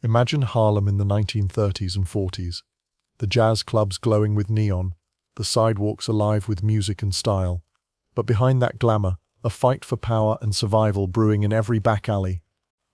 Imagine Harlem in the 1930s and 40s. The jazz clubs glowing with neon, the sidewalks alive with music and style. But behind that glamour, a fight for power and survival brewing in every back alley.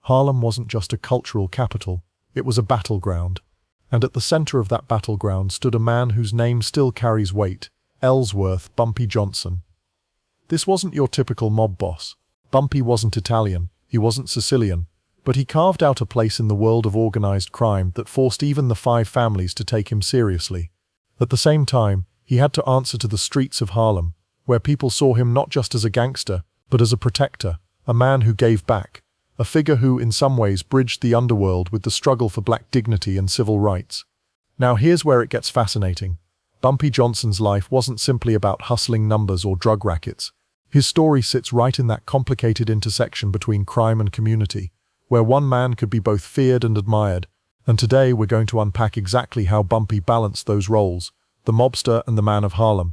Harlem wasn't just a cultural capital, it was a battleground. And at the center of that battleground stood a man whose name still carries weight, Ellsworth, Bumpy Johnson. This wasn't your typical mob boss. Bumpy wasn't Italian, he wasn't Sicilian, but he carved out a place in the world of organized crime that forced even the five families to take him seriously. At the same time, he had to answer to the streets of Harlem, where people saw him not just as a gangster, but as a protector, a man who gave back, a figure who, in some ways, bridged the underworld with the struggle for black dignity and civil rights. Now here's where it gets fascinating. Bumpy Johnson's life wasn't simply about hustling numbers or drug rackets. His story sits right in that complicated intersection between crime and community, where one man could be both feared and admired. And today we're going to unpack exactly how Bumpy balanced those roles, the mobster and the man of Harlem.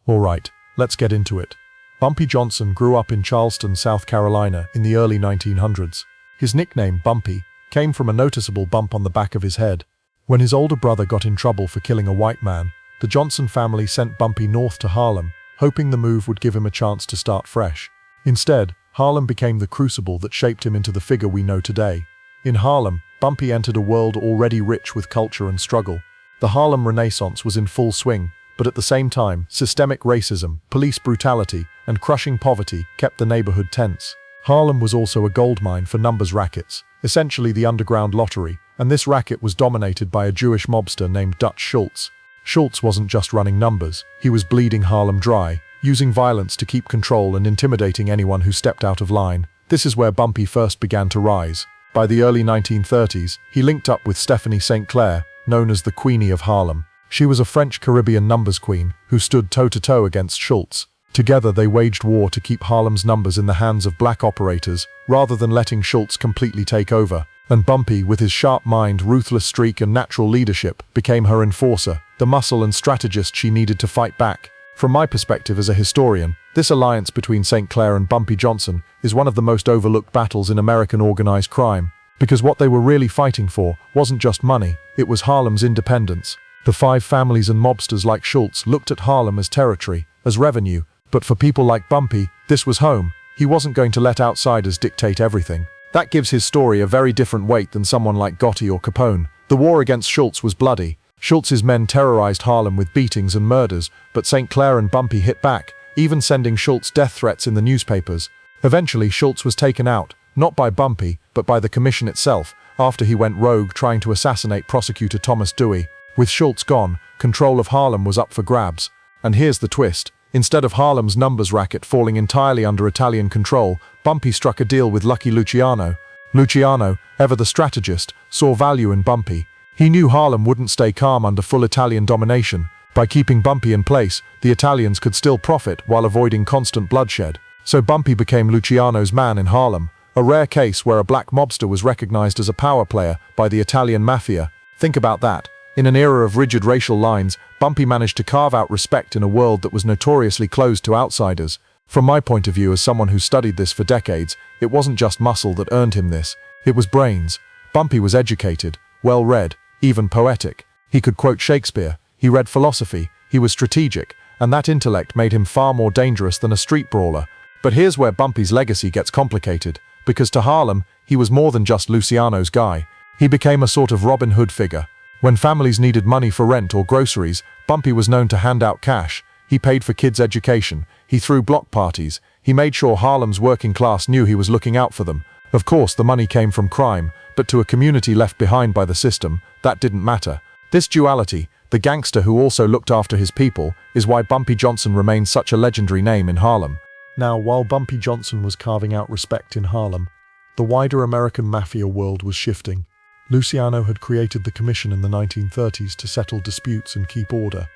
Alright, let's get into it. Bumpy Johnson grew up in Charleston, South Carolina in the early 1900s. His nickname, Bumpy, came from a noticeable bump on the back of his head. When his older brother got in trouble for killing a white man, the Johnson family sent Bumpy north to Harlem, hoping the move would give him a chance to start fresh. Instead, Harlem became the crucible that shaped him into the figure we know today. In Harlem, Bumpy entered a world already rich with culture and struggle. The Harlem Renaissance was in full swing, but at the same time, systemic racism, police brutality, and crushing poverty kept the neighborhood tense. Harlem was also a goldmine for numbers rackets, essentially the underground lottery, and this racket was dominated by a Jewish mobster named Dutch Schultz. Schultz wasn't just running numbers, he was bleeding Harlem dry, using violence to keep control and intimidating anyone who stepped out of line. This is where Bumpy first began to rise. By the early 1930s, he linked up with Stephanie St. Clair, known as the Queenie of Harlem. She was a French Caribbean numbers queen who stood toe-to-toe against Schultz. Together they waged war to keep Harlem's numbers in the hands of black operators, rather than letting Schultz completely take over. And Bumpy, with his sharp mind, ruthless streak and natural leadership, became her enforcer, the muscle and strategist she needed to fight back. From my perspective as a historian, this alliance between St. Clair and Bumpy Johnson is one of the most overlooked battles in American organized crime, because what they were really fighting for wasn't just money, it was Harlem's independence. The five families and mobsters like Schultz looked at Harlem as territory, as revenue, but for people like Bumpy, this was home. He wasn't going to let outsiders dictate everything. That gives his story a very different weight than someone like Gotti or Capone. The war against Schultz was bloody. Schultz's men terrorized Harlem with beatings and murders, but St. Clair and Bumpy hit back, even sending Schultz death threats in the newspapers. Eventually, Schultz was taken out, not by Bumpy, but by the commission itself, after he went rogue trying to assassinate prosecutor Thomas Dewey. With Schultz gone, control of Harlem was up for grabs. And here's the twist. Instead of Harlem's numbers racket falling entirely under Italian control, Bumpy struck a deal with Lucky Luciano. Luciano, ever the strategist, saw value in Bumpy. He knew Harlem wouldn't stay calm under full Italian domination. By keeping Bumpy in place, the Italians could still profit while avoiding constant bloodshed. So Bumpy became Luciano's man in Harlem, a rare case where a black mobster was recognized as a power player by the Italian Mafia. Think about that. In an era of rigid racial lines, Bumpy managed to carve out respect in a world that was notoriously closed to outsiders. From my point of view as someone who studied this for decades, it wasn't just muscle that earned him this, it was brains. Bumpy was educated, well-read, even poetic. He could quote Shakespeare, he read philosophy, he was strategic, and that intellect made him far more dangerous than a street brawler. But here's where Bumpy's legacy gets complicated, because to Harlem, he was more than just Luciano's guy. He became a sort of Robin Hood figure. When families needed money for rent or groceries, Bumpy was known to hand out cash. He paid for kids' education, he threw block parties, he made sure Harlem's working class knew he was looking out for them. Of course, the money came from crime, but to a community left behind by the system, that didn't matter. This duality, the gangster who also looked after his people, is why Bumpy Johnson remains such a legendary name in Harlem. Now, while Bumpy Johnson was carving out respect in Harlem, the wider American Mafia world was shifting. Luciano had created the commission in the 1930s to settle disputes and keep order,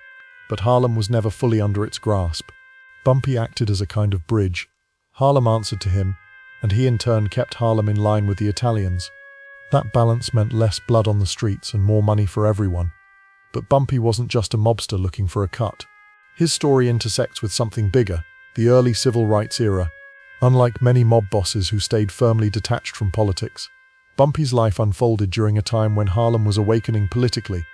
but Harlem was never fully under its grasp. Bumpy acted as a kind of bridge. Harlem answered to him, and he in turn kept Harlem in line with the Italians. That balance meant less blood on the streets and more money for everyone. But Bumpy wasn't just a mobster looking for a cut. His story intersects with something bigger, the early civil rights era. Unlike many mob bosses who stayed firmly detached from politics, Bumpy's life unfolded during a time when Harlem was awakening politically.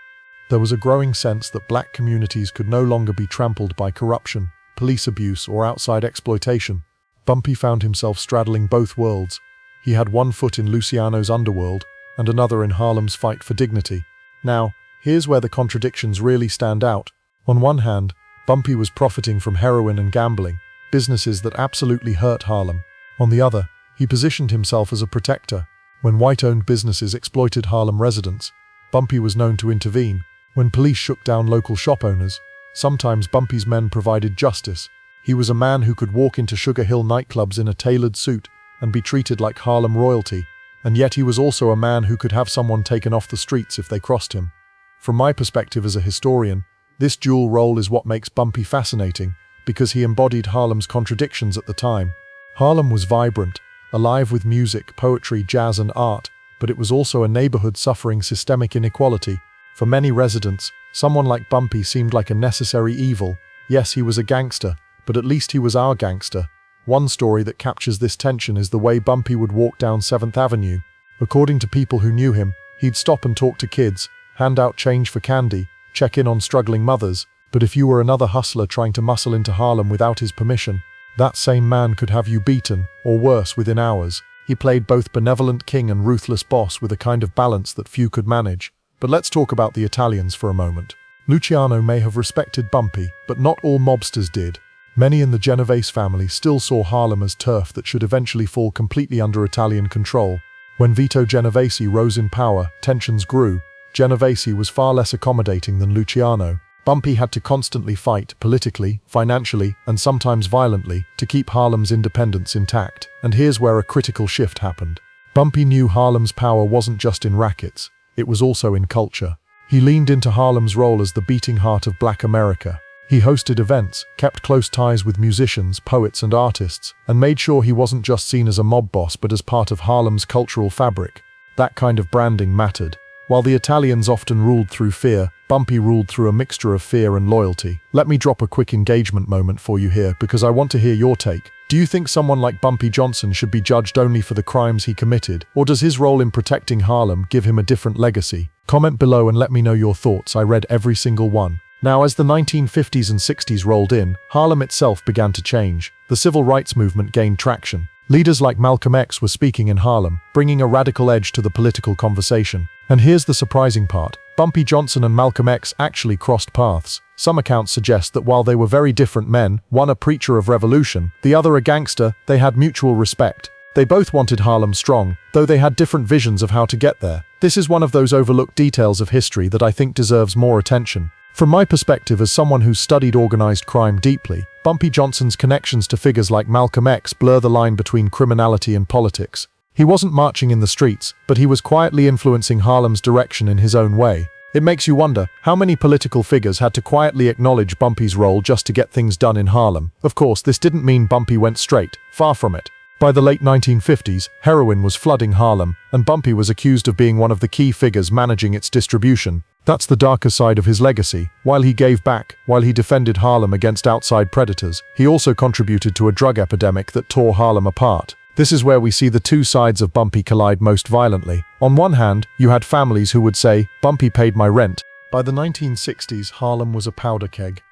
There was a growing sense that black communities could no longer be trampled by corruption, police abuse, or outside exploitation. Bumpy found himself straddling both worlds. He had one foot in Luciano's underworld and another in Harlem's fight for dignity. Now, here's where the contradictions really stand out. On one hand, Bumpy was profiting from heroin and gambling, businesses that absolutely hurt Harlem. On the other, he positioned himself as a protector. When white-owned businesses exploited Harlem residents, Bumpy was known to intervene. When police shook down local shop owners, sometimes Bumpy's men provided justice. He was a man who could walk into Sugar Hill nightclubs in a tailored suit and be treated like Harlem royalty, and yet he was also a man who could have someone taken off the streets if they crossed him. From my perspective as a historian, this dual role is what makes Bumpy fascinating, because he embodied Harlem's contradictions at the time. Harlem was vibrant, alive with music, poetry, jazz, and art, but it was also a neighborhood suffering systemic inequality. For many residents, someone like Bumpy seemed like a necessary evil. Yes, he was a gangster, but at least he was our gangster. One story that captures this tension is the way Bumpy would walk down 7th Avenue. According to people who knew him, he'd stop and talk to kids, hand out change for candy, check in on struggling mothers. But if you were another hustler trying to muscle into Harlem without his permission, that same man could have you beaten, or worse, within hours. He played both benevolent king and ruthless boss with a kind of balance that few could manage. But let's talk about the Italians for a moment. Luciano may have respected Bumpy, but not all mobsters did. Many in the Genovese family still saw Harlem as turf that should eventually fall completely under Italian control. When Vito Genovese rose in power, tensions grew. Genovese was far less accommodating than Luciano. Bumpy had to constantly fight, politically, financially, and sometimes violently, to keep Harlem's independence intact. And here's where a critical shift happened. Bumpy knew Harlem's power wasn't just in rackets, it was also in culture. He leaned into Harlem's role as the beating heart of Black America. He hosted events, kept close ties with musicians, poets, and artists, and made sure he wasn't just seen as a mob boss but as part of Harlem's cultural fabric. That kind of branding mattered. While the Italians often ruled through fear, Bumpy ruled through a mixture of fear and loyalty. Let me drop a quick engagement moment for you here, because I want to hear your take. Do you think someone like Bumpy Johnson should be judged only for the crimes he committed, or does his role in protecting Harlem give him a different legacy? Comment below and let me know your thoughts. I read every single one. Now, as the 1950s and 60s rolled in, Harlem itself began to change. The civil rights movement gained traction. Leaders like Malcolm X were speaking in Harlem, bringing a radical edge to the political conversation. And here's the surprising part. Bumpy Johnson and Malcolm X actually crossed paths. Some accounts suggest that while they were very different men, one a preacher of revolution, the other a gangster, they had mutual respect. They both wanted Harlem strong, though they had different visions of how to get there. This is one of those overlooked details of history that I think deserves more attention. From my perspective as someone who's studied organized crime deeply, Bumpy Johnson's connections to figures like Malcolm X blur the line between criminality and politics. He wasn't marching in the streets, but he was quietly influencing Harlem's direction in his own way. It makes you wonder, how many political figures had to quietly acknowledge Bumpy's role just to get things done in Harlem? Of course, this didn't mean Bumpy went straight, far from it. By the late 1950s, heroin was flooding Harlem, and Bumpy was accused of being one of the key figures managing its distribution. That's the darker side of his legacy. While he gave back, while he defended Harlem against outside predators, he also contributed to a drug epidemic that tore Harlem apart. This is where we see the two sides of Bumpy collide most violently. On one hand, you had families who would say, "Bumpy paid my rent." By the 1960s, Harlem was a powder keg.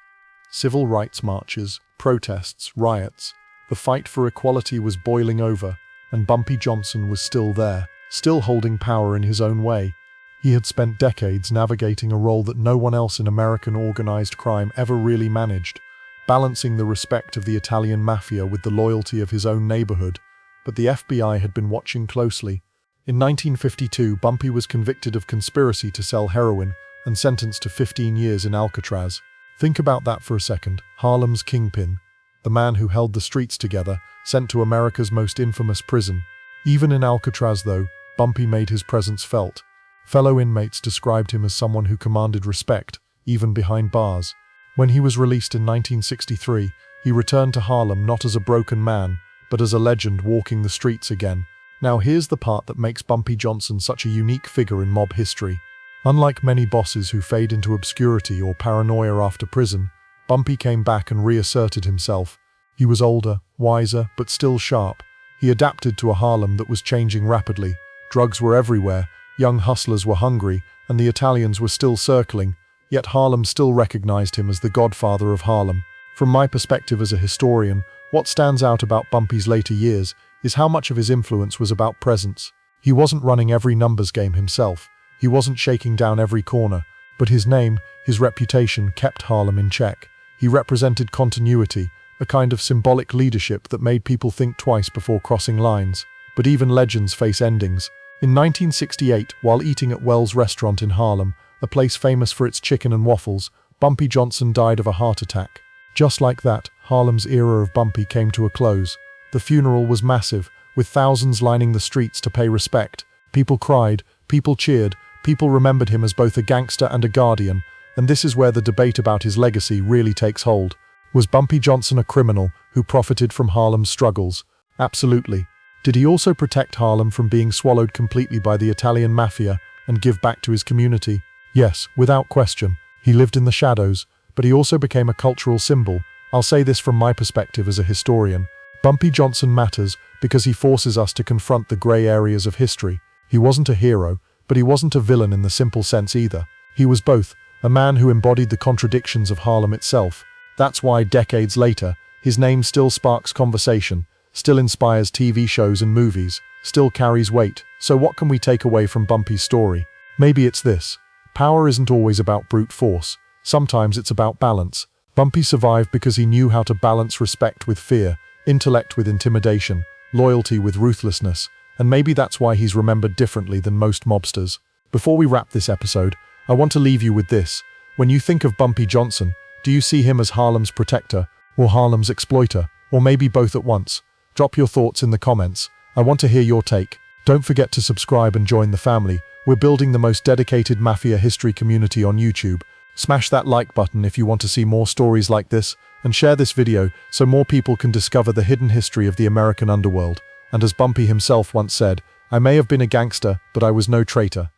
Civil rights marches, protests, riots. The fight for equality was boiling over, and Bumpy Johnson was still there, still holding power in his own way. He had spent decades navigating a role that no one else in American organized crime ever really managed, balancing the respect of the Italian Mafia with the loyalty of his own neighborhood. But the FBI had been watching closely. In 1952, Bumpy was convicted of conspiracy to sell heroin and sentenced to 15 years in Alcatraz. Think about that for a second. Harlem's kingpin, the man who held the streets together, sent to America's most infamous prison. Even in Alcatraz, though, Bumpy made his presence felt. Fellow inmates described him as someone who commanded respect, even behind bars. When he was released in 1963, he returned to Harlem not as a broken man, but as a legend walking the streets again. Now here's the part that makes Bumpy Johnson such a unique figure in mob history. Unlike many bosses who fade into obscurity or paranoia after prison, Bumpy came back and reasserted himself. He was older, wiser, but still sharp. He adapted to a Harlem that was changing rapidly. Drugs were everywhere, young hustlers were hungry, and the Italians were still circling, yet Harlem still recognized him as the Godfather of Harlem. From my perspective as a historian, what stands out about Bumpy's later years is how much of his influence was about presence. He wasn't running every numbers game himself, he wasn't shaking down every corner, but his name, his reputation kept Harlem in check. He represented continuity, a kind of symbolic leadership that made people think twice before crossing lines. But even legends face endings. In 1968, while eating at Wells Restaurant in Harlem, a place famous for its chicken and waffles, Bumpy Johnson died of a heart attack. Just like that, Harlem's era of Bumpy came to a close. The funeral was massive, with thousands lining the streets to pay respect. People cried, people cheered, people remembered him as both a gangster and a guardian, and this is where the debate about his legacy really takes hold. Was Bumpy Johnson a criminal who profited from Harlem's struggles? Absolutely. Did he also protect Harlem from being swallowed completely by the Italian Mafia and give back to his community? Yes, without question. He lived in the shadows, but he also became a cultural symbol. I'll say this from my perspective as a historian. Bumpy Johnson matters because he forces us to confront the grey areas of history. He wasn't a hero, but he wasn't a villain in the simple sense either. He was both, a man who embodied the contradictions of Harlem itself. That's why, decades later, his name still sparks conversation, still inspires TV shows and movies, still carries weight. So what can we take away from Bumpy's story? Maybe it's this. Power isn't always about brute force. Sometimes it's about balance. Bumpy survived because he knew how to balance respect with fear, intellect with intimidation, loyalty with ruthlessness, and maybe that's why he's remembered differently than most mobsters. Before we wrap this episode, I want to leave you with this. When you think of Bumpy Johnson, do you see him as Harlem's protector, or Harlem's exploiter, or maybe both at once? Drop your thoughts in the comments. I want to hear your take. Don't forget to subscribe and join the family. We're building the most dedicated Mafia history community on YouTube. Smash that like button if you want to see more stories like this, and share this video so more people can discover the hidden history of the American underworld. And as Bumpy himself once said, "I may have been a gangster, but I was no traitor."